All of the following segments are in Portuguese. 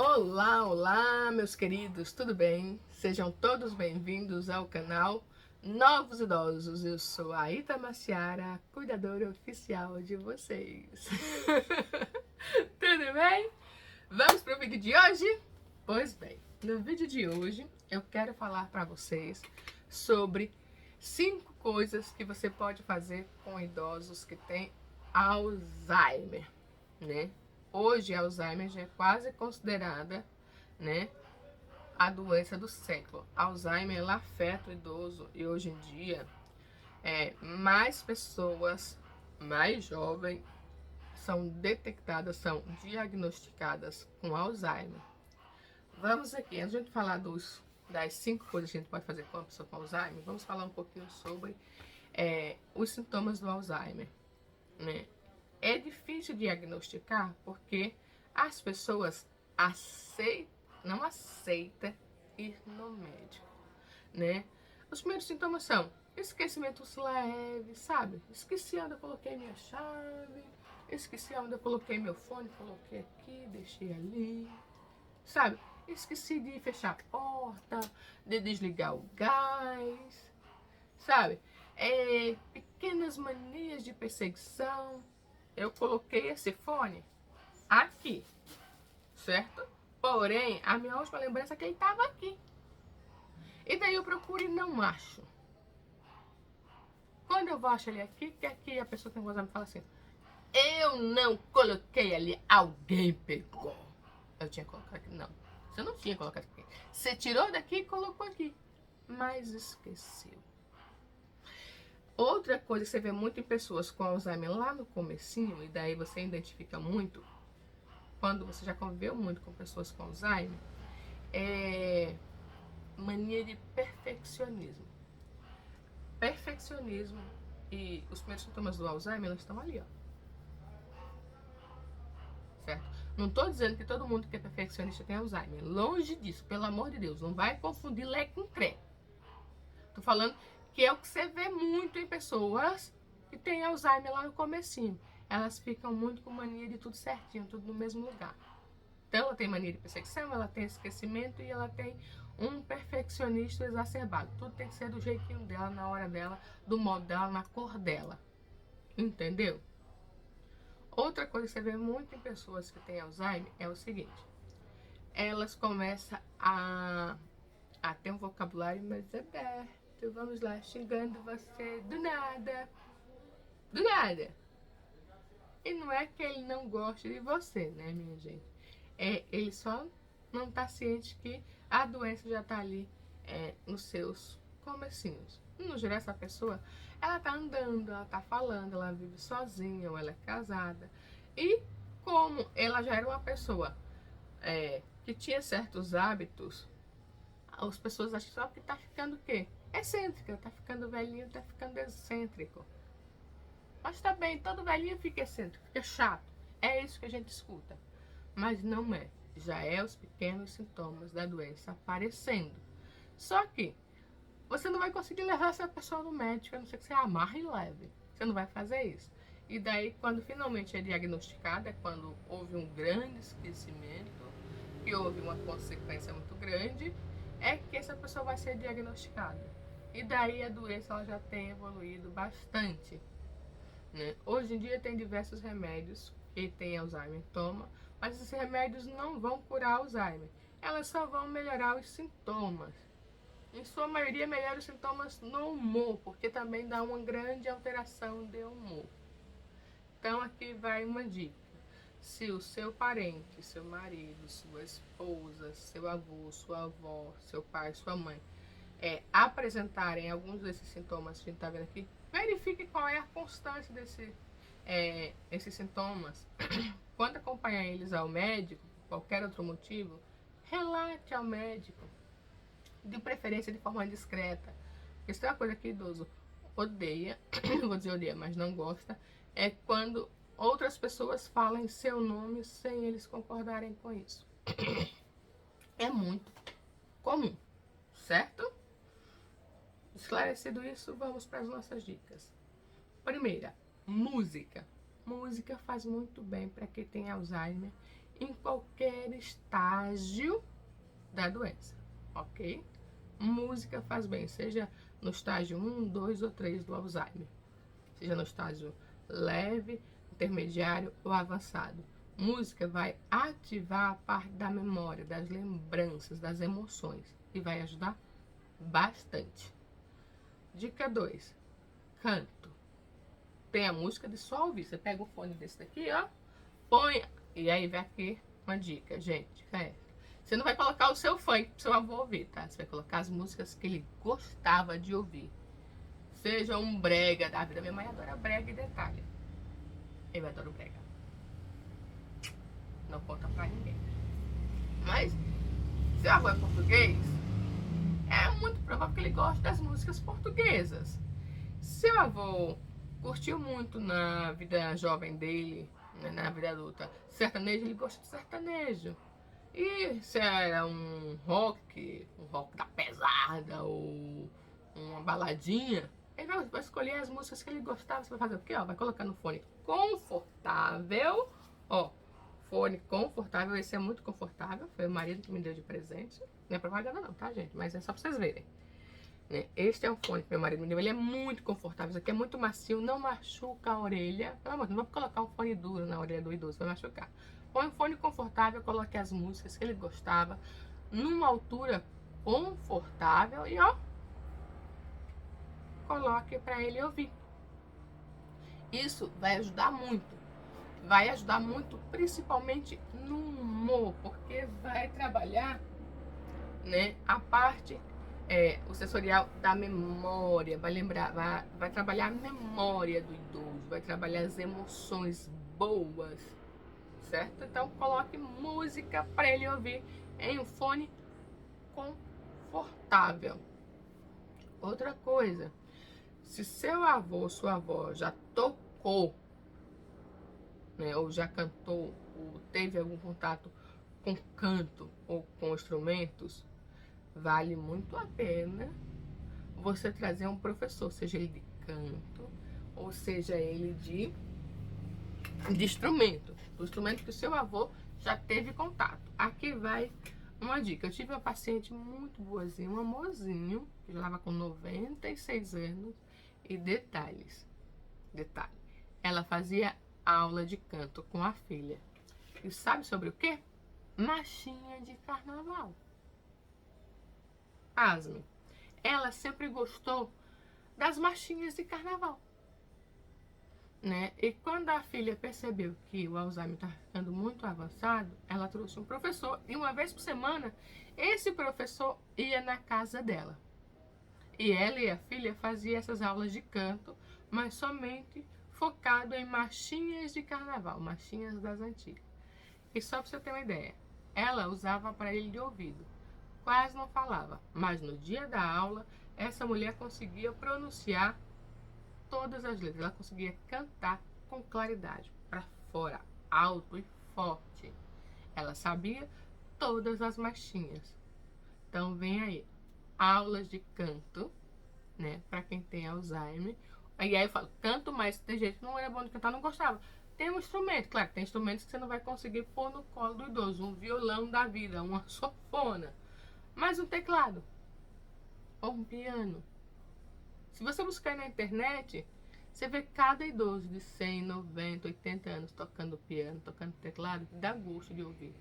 Olá, olá, meus queridos, tudo bem? Sejam todos bem-vindos ao canal Novos Idosos. Eu sou a Ita Maciara, cuidadora oficial de vocês. Tudo bem? Vamos para o vídeo de hoje? Pois bem, no vídeo de hoje eu quero falar para vocês sobre 5 coisas que você pode fazer com idosos que têm Alzheimer, né? Hoje, a Alzheimer já é quase considerada, né, a doença do século. Alzheimer, ela afeta o idoso e hoje em dia, mais pessoas mais jovens são detectadas, são diagnosticadas com Alzheimer. Vamos aqui, antes de a gente falar das 5 coisas que a gente pode fazer com uma pessoa com Alzheimer, vamos falar um pouquinho sobre os sintomas do Alzheimer, né? É difícil diagnosticar porque as pessoas não aceitam ir no médico, né? Os primeiros sintomas são esquecimentos leves, sabe? Esqueci onde eu coloquei minha chave, esqueci onde eu coloquei meu fone, coloquei aqui, deixei ali, sabe? Esqueci de fechar a porta, de desligar o gás, sabe? Pequenas manias de perseguição. Eu coloquei esse fone aqui, certo? Porém, a minha última lembrança é que ele estava aqui. E daí eu procuro e não acho. Quando eu vou achar ele aqui, que aqui a pessoa tem coisa me fala assim: eu não coloquei ali, alguém pegou. Eu tinha colocado aqui. Não, você não tinha colocado aqui. Você tirou daqui e colocou aqui, mas esqueceu. Outra coisa que você vê muito em pessoas com Alzheimer lá no comecinho, e daí você identifica muito, quando você já conviveu muito com pessoas com Alzheimer, é mania de perfeccionismo. Perfeccionismo e os primeiros sintomas do Alzheimer, eles estão ali, ó. Certo? Não estou dizendo que todo mundo que é perfeccionista tem Alzheimer. Longe disso, pelo amor de Deus. Não vai confundir lé com cré. Tô falando que é o que você vê muito em pessoas que têm Alzheimer lá no comecinho. Elas ficam muito com mania de tudo certinho, tudo no mesmo lugar. Então ela tem mania de perseguição, ela tem esquecimento e ela tem um perfeccionista exacerbado. Tudo tem que ser do jeitinho dela, na hora dela, do modo dela, na cor dela. Entendeu? Outra coisa que você vê muito em pessoas que têm Alzheimer é o seguinte: elas começam a ter um vocabulário mais aberto. Vamos lá, xingando você do nada. Do nada. E não é que ele não goste de você, né, minha gente? Ele só não está ciente que a doença já está ali nos seus comecinhos. No geral, essa pessoa, ela tá andando, ela tá falando, ela vive sozinha ou ela é casada. E como ela já era uma pessoa que tinha certos hábitos, as pessoas acham só que tá ficando o quê? Excêntrica, tá ficando velhinho, tá ficando excêntrico. Mas tá bem, todo velhinho fica excêntrico, fica chato. É isso que a gente escuta. Mas não é. Já é os pequenos sintomas da doença aparecendo. Só que você não vai conseguir levar essa pessoa no médico, a não ser que você amarre e leve. Você não vai fazer isso. E daí, quando finalmente é diagnosticada, é quando houve um grande esquecimento, que houve uma consequência muito grande, é que essa pessoa vai ser diagnosticada. E daí a doença ela já tem evoluído bastante, né? Hoje em dia tem diversos remédios que tem Alzheimer toma, mas esses remédios não vão curar Alzheimer. Elas só vão melhorar os sintomas. Em sua maioria, melhora os sintomas no humor, porque também dá uma grande alteração de humor. Então, aqui vai uma dica. Se o seu parente, seu marido, sua esposa, seu avô, sua avó, seu pai, sua mãe, apresentarem alguns desses sintomas que a gente está vendo aqui, verifique qual é a constância desses sintomas. Quando acompanhar eles ao médico, por qualquer outro motivo, relate ao médico, de preferência de forma discreta. Porque se é uma coisa que idoso odeia, vou dizer odeia, mas não gosta, é quando outras pessoas falam seu nome sem eles concordarem com isso. É muito comum, certo? Esclarecido isso, vamos para as nossas dicas. Primeira, música. Música faz muito bem para quem tem Alzheimer em qualquer estágio da doença, ok? Música faz bem, seja no estágio 1, 2 ou 3 do Alzheimer, seja no estágio leve, intermediário ou avançado. Música vai ativar a parte da memória, das lembranças, das emoções e vai ajudar bastante. Dica 2, canto. Tem a música de só ouvir. Você pega o fone desse daqui, ó, põe, e aí vem aqui uma dica, gente. Você não vai colocar o seu funk pro seu avô ouvir, tá? Você vai colocar as músicas que ele gostava de ouvir. Seja um brega da vida. Minha mãe adora brega e detalhe. Eu adoro brega. Não conta pra ninguém. Mas, se o avô é português, é muito provável que ele goste das músicas portuguesas. Seu avô curtiu muito na vida jovem dele, né, na vida adulta, sertanejo, ele gosta de sertanejo. E se era um rock da pesada ou uma baladinha, ele vai escolher as músicas que ele gostava. Você vai fazer o quê? Ó, vai colocar no fone confortável. Ó, fone confortável, esse é muito confortável. Foi o marido que me deu de presente. Não é propaganda não, tá, gente? Mas é só pra vocês verem. Este é o fone que meu marido me deu. Ele é muito confortável. Isso aqui é muito macio, não machuca a orelha. Pelo amor de Deus, não vou colocar um fone duro na orelha do idoso, vai machucar. Põe um fone confortável, coloque as músicas que ele gostava, numa altura confortável e ó, coloque para ele ouvir. Isso vai ajudar muito. Vai ajudar muito, principalmente no humor, porque vai trabalhar, né, a parte o sensorial da memória, vai lembrar, vai trabalhar a memória do idoso, vai trabalhar as emoções boas, certo? Então coloque música para ele ouvir em um fone confortável. Outra coisa, se seu avô ou sua avó já tocou, né, ou já cantou, ou teve algum contato com canto ou com instrumentos, vale muito a pena você trazer um professor, seja ele de canto ou seja ele de instrumento, do instrumento que o seu avô já teve contato. Aqui vai uma dica. Eu tive uma paciente muito boazinha, um amorzinho, que já estava com 96 anos e detalhe, ela fazia aula de canto com a filha. E sabe sobre o quê? Marchinha de carnaval. Pasme. Ela sempre gostou das marchinhas de carnaval, né? E quando a filha percebeu que o Alzheimer estava ficando muito avançado, ela trouxe um professor e uma vez por semana esse professor ia na casa dela. E ela e a filha faziam essas aulas de canto, mas somente focado em marchinhas de carnaval, marchinhas das antigas. E só para você ter uma ideia, ela usava aparelho de ouvido. Quase não falava, mas no dia da aula, essa mulher conseguia pronunciar todas as letras. Ela conseguia cantar com claridade, para fora, alto e forte. Ela sabia todas as marchinhas. Então vem aí, aulas de canto, né, para quem tem Alzheimer. E aí eu falo, canto, mas tem gente que não era bom de cantar, não gostava. Tem um instrumento, claro, tem instrumentos que você não vai conseguir pôr no colo do idoso. Um violão da vida, uma sanfona. Mas um teclado ou um piano. Se você buscar na internet, você vê cada idoso de 100, 90, 80 anos tocando piano, tocando teclado, dá gosto de ouvir.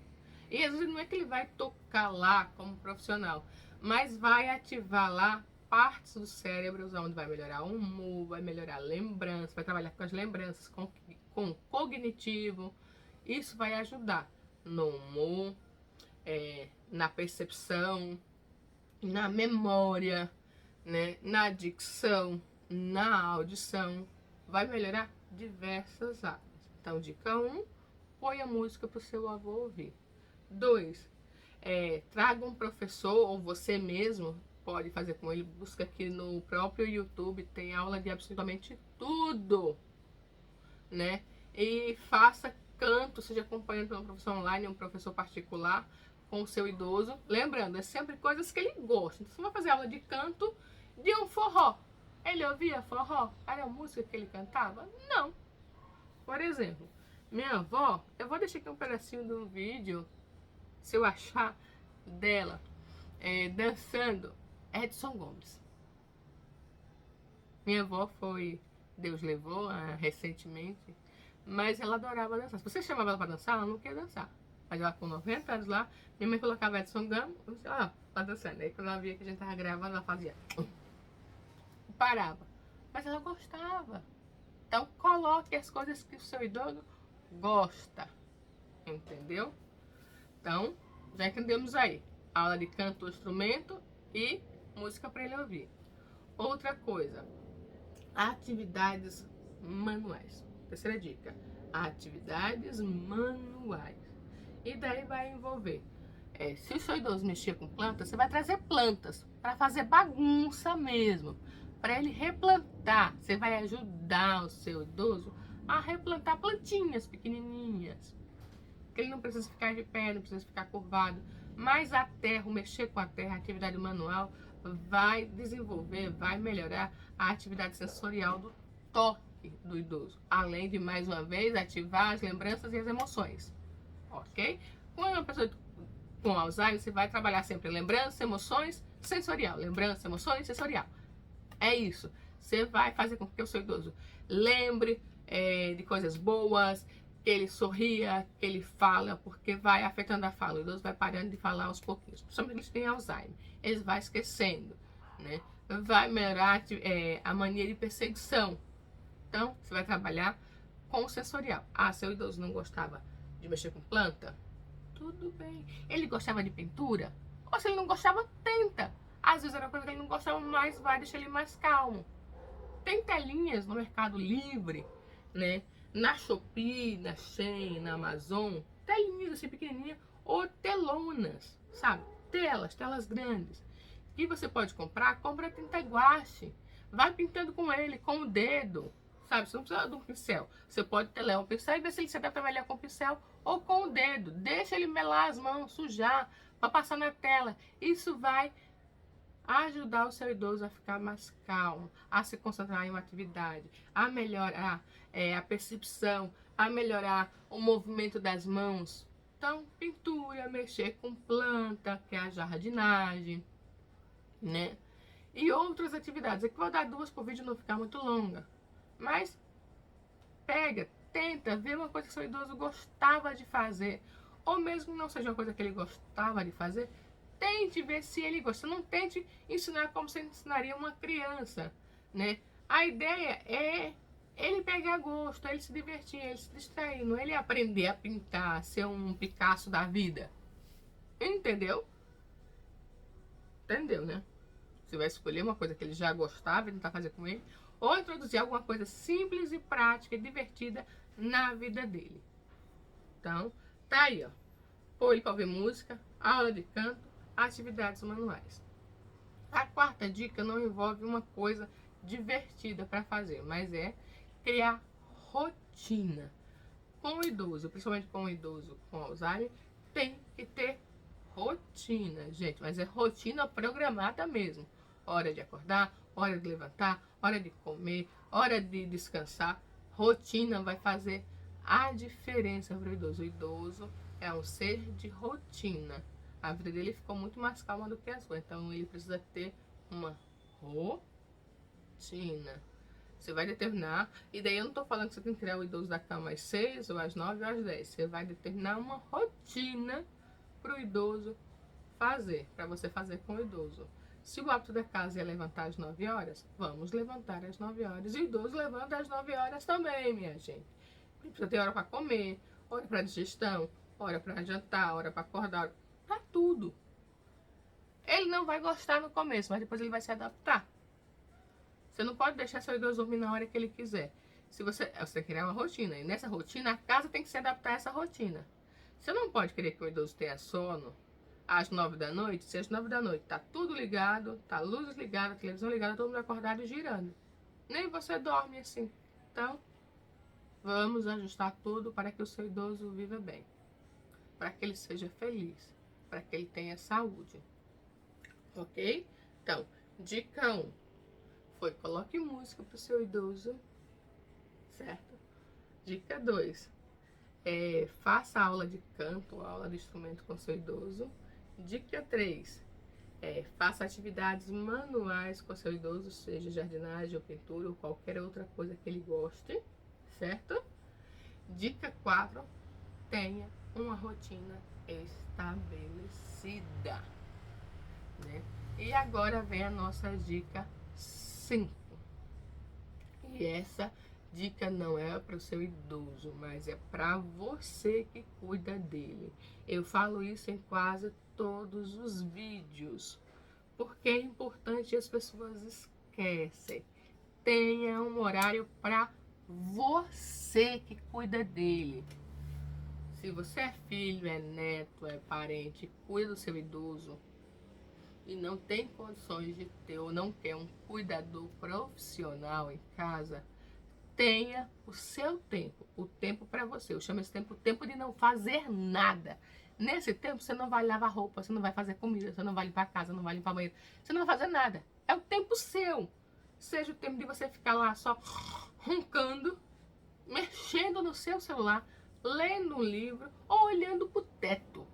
E às vezes não é que ele vai tocar lá como profissional, mas vai ativar lá partes do cérebro, onde vai melhorar o humor, vai melhorar a lembrança, vai trabalhar com as lembranças, com o cognitivo. Isso vai ajudar no humor, na percepção, na memória, né, na dicção, na audição. Vai melhorar diversas áreas. Então, dica 1, põe a música para o seu avô ouvir. 2, traga um professor, ou você mesmo pode fazer com ele. Busca aqui no próprio YouTube, tem aula de absolutamente tudo, né? E faça canto, seja acompanhando por um professor online, um professor particular, com o seu idoso. Lembrando, é sempre coisas que ele gosta. Então, você vai fazer aula de canto de um forró. Ele ouvia forró? Era a música que ele cantava? Não. Por exemplo, minha avó, eu vou deixar aqui um pedacinho do vídeo se eu achar dela dançando Edson Gomes. Minha avó foi, Deus levou recentemente, mas ela adorava dançar. Se você chamava ela pra dançar, ela não queria dançar. Mas ela com 90 anos lá, minha mãe colocava Edson Gomes, tá dançando. Aí quando ela via que a gente tava gravando, ela fazia, parava. Mas ela gostava. Então coloque as coisas que o seu idoso gosta, entendeu? Então, já entendemos aí. Aula de canto, instrumento e música para ele ouvir. Outra coisa, atividades manuais. Terceira dica, atividades manuais. E daí vai envolver, se o seu idoso mexer com plantas, você vai trazer plantas para fazer bagunça mesmo, para ele replantar. Você vai ajudar o seu idoso a replantar plantinhas pequenininhas, que ele não precisa ficar de pé, não precisa ficar curvado. Mas a terra, o mexer com a terra, a atividade manual, vai desenvolver, vai melhorar a atividade sensorial do toque do idoso. Além de, mais uma vez, ativar as lembranças e as emoções. Ok? Quando uma pessoa com Alzheimer, você vai trabalhar sempre lembrança, emoções, sensorial. Lembrança, emoções, sensorial. É isso. Você vai fazer com que o seu idoso lembre de coisas boas, que ele sorria, que ele fala, porque vai afetando a fala. O idoso vai parando de falar aos pouquinhos. Principalmente eles têm Alzheimer. Eles vão esquecendo, né? Vai melhorar a mania de perseguição. Então, você vai trabalhar com o sensorial. Ah, seu idoso não gostava de mexer com planta? Tudo bem. Ele gostava de pintura? Ou se ele não gostava, tenta. Às vezes era uma coisa que ele não gostava mais, vai deixar ele mais calmo. Tem telinhas no Mercado Livre, né? Na Shopee, na Shein, na Amazon, telinhas assim pequenininhas, ou telonas, sabe? Telas grandes. E você pode comprar, compra tinta guache. Vai pintando com ele, com o dedo, sabe? Você não precisa de um pincel. Você pode telar um pincel e ver se ele se adapta melhor com o pincel ou com o dedo. Deixa ele melar as mãos, sujar, para passar na tela. Isso vai ajudar o seu idoso a ficar mais calmo, a se concentrar em uma atividade, a melhorar a percepção, a melhorar o movimento das mãos. Então, pintura, mexer com planta, que é a jardinagem, né? E outras atividades. Aqui vou dar duas por vídeo, não ficar muito longa. Mas pega, tenta ver uma coisa que seu idoso gostava de fazer, ou mesmo não seja uma coisa que ele gostava de fazer, tente ver se ele gosta. Não tente ensinar como você ensinaria uma criança, né? A ideia é ele pegar gosto, ele se divertir, ele se distrair, não ele aprender a pintar, ser um Picasso da vida. Entendeu? Entendeu, né? Você vai escolher uma coisa que ele já gostava e tentar fazer com ele, ou introduzir alguma coisa simples e prática e divertida na vida dele. Então, tá aí, ó. Pôr ele para ouvir música, aula de canto, atividades manuais. A quarta dica não envolve uma coisa divertida para fazer, mas é criar rotina. Com o idoso, principalmente com o idoso com Alzheimer, tem que ter rotina, gente, mas é rotina programada mesmo. Hora de acordar, hora de levantar, hora de comer, hora de descansar. Rotina vai fazer a diferença para o idoso. O idoso é um ser de rotina. A vida dele ficou muito mais calma do que a sua. Então ele precisa ter uma rotina. Você vai determinar, e daí eu não tô falando que você tem que tirar o idoso da cama às 6, ou às 9, ou às 10. Você vai determinar uma rotina para o idoso fazer, para você fazer com o idoso. Se o hábito da casa é levantar às 9 horas, vamos levantar às 9 horas. E o idoso levanta às 9 horas também, minha gente. Precisa ter hora para comer, hora para digestão, hora para jantar, hora para acordar, para tudo. Ele não vai gostar no começo, mas depois ele vai se adaptar. Você não pode deixar seu idoso dormir na hora que ele quiser. Se você criar uma rotina, e nessa rotina a casa tem que se adaptar a essa rotina. Você não pode querer que o idoso tenha sono às 9 da noite, se às 9 da noite tá tudo ligado, tá a luz ligada, a televisão ligada, todo mundo acordado e girando. Nem você dorme assim. Então, vamos ajustar tudo para que o seu idoso viva bem. Para que ele seja feliz. Para que ele tenha saúde. Ok? Então, dica 1 foi: coloque música para o seu idoso. Certo? Dica 2. Faça aula de canto, aula de instrumento com seu idoso. Dica 3. Faça atividades manuais com seu idoso, seja jardinagem ou pintura ou qualquer outra coisa que ele goste, certo? Dica 4. Tenha uma rotina estabelecida, né? E agora vem a nossa dica 5. E essa dica não é para o seu idoso, mas é para você que cuida dele. Eu falo isso em quase todos os vídeos, porque é importante, as pessoas esquecem. Tenha um horário para você que cuida dele. Se você é filho, é neto, é parente, cuida do seu idoso e não tem condições de ter ou não quer um cuidador profissional em casa, tenha o seu tempo, o tempo para você. Eu chamo esse tempo o tempo de não fazer nada. Nesse tempo você não vai lavar roupa, você não vai fazer comida, você não vai limpar a casa, não vai limpar o banheiro, você não vai fazer nada. É o tempo seu. Seja o tempo de você ficar lá só roncando, mexendo no seu celular, lendo um livro ou olhando pro teto.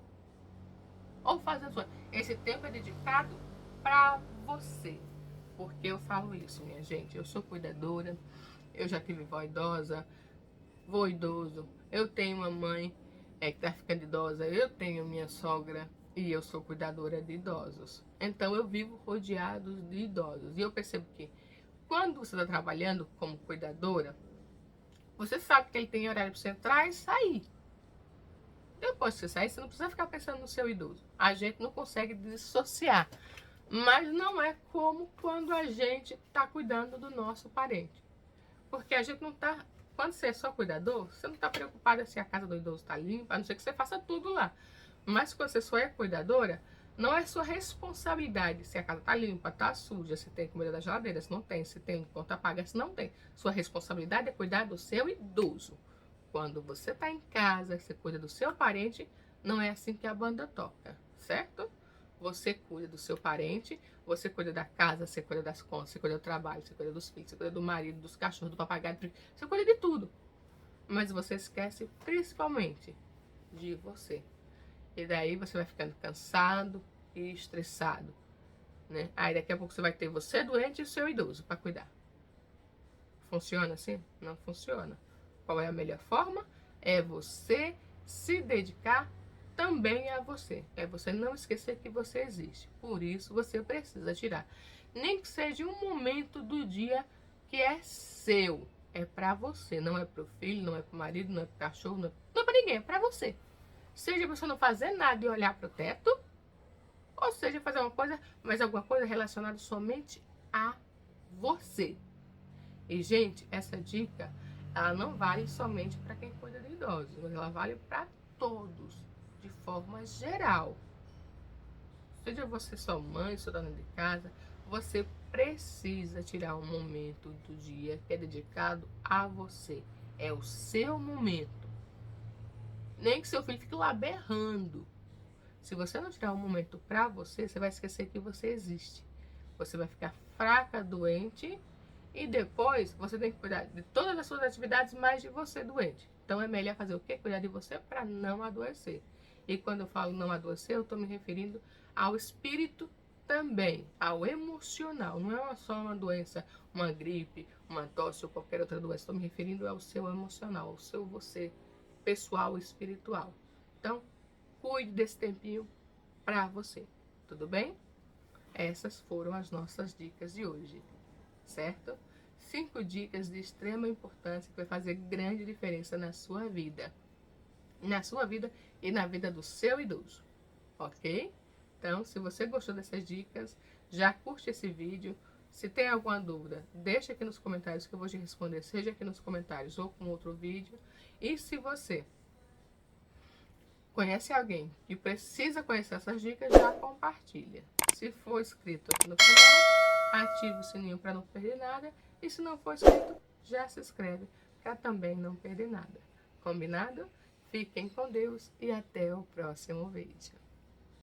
Ou fazendo sua. Esse tempo é dedicado para você. Porque eu falo isso, minha gente. Eu sou cuidadora, eu já tive vó idosa, vô idoso, eu tenho uma mãe que tá ficando idosa, eu tenho minha sogra e eu sou cuidadora de idosos. Então eu vivo rodeado de idosos. E eu percebo que quando você está trabalhando como cuidadora, você sabe que ele tem horário para você entrar e sair. Depois que você sair, você não precisa ficar pensando no seu idoso. A gente não consegue dissociar. Mas não é como quando a gente está cuidando do nosso parente. Porque a gente não está... Quando você é só cuidador, você não está preocupada se a casa do idoso está limpa, a não ser que você faça tudo lá. Mas quando você só é cuidadora, não é sua responsabilidade se a casa está limpa, está suja, se tem comida da geladeira, se não tem, se tem conta paga, se não tem. Sua responsabilidade é cuidar do seu idoso. Quando você está em casa, você cuida do seu parente, não é assim que a banda toca, certo? Você cuida do seu parente, você cuida da casa, você cuida das contas, você cuida do trabalho, você cuida dos filhos, você cuida do marido, dos cachorros, do papagaio, você cuida de tudo. Mas você esquece principalmente de você. E daí você vai ficando cansado e estressado, né? Aí daqui a pouco você vai ter você doente e o seu idoso para cuidar. Funciona assim? Não funciona. Qual é a melhor forma? É você se dedicar também a você. É você não esquecer que você existe. Por isso você precisa tirar. Nem que seja um momento do dia que é seu. É pra você. Não é pro filho, não é pro marido, não é pro cachorro, não é pra ninguém. É pra você. Seja você não fazer nada e olhar pro teto. Ou seja, fazer uma coisa, mas alguma coisa relacionada somente a você. E, gente, essa dica, ela não vale somente para quem cuida de idosos, mas ela vale para todos, de forma geral. Seja você sua mãe, sua dona de casa, você precisa tirar um momento do dia que é dedicado a você. É o seu momento. Nem que seu filho fique lá berrando. Se você não tirar um momento para você, você vai esquecer que você existe. Você vai ficar fraca, doente. E depois você tem que cuidar de todas as suas atividades, mais de você doente. Então é melhor fazer o quê? Cuidar de você para não adoecer. E quando eu falo não adoecer, eu estou me referindo ao espírito também, ao emocional. Não é só uma doença, uma gripe, uma tosse ou qualquer outra doença. Estou me referindo ao seu emocional, ao seu você pessoal e espiritual. Então, cuide desse tempinho para você. Tudo bem? Essas foram as nossas dicas de hoje. Certo? 5 dicas de extrema importância que vai fazer grande diferença na sua vida. Na sua vida e na vida do seu idoso. Ok? Então, se você gostou dessas dicas, já curte esse vídeo. Se tem alguma dúvida, deixa aqui nos comentários que eu vou te responder, seja aqui nos comentários ou com outro vídeo. E se você conhece alguém que precisa conhecer essas dicas, já compartilha. Se for inscrito aqui no canal, ative o sininho para não perder nada. E se não for inscrito, já se inscreve para também não perder nada. Combinado? Fiquem com Deus e até o próximo vídeo.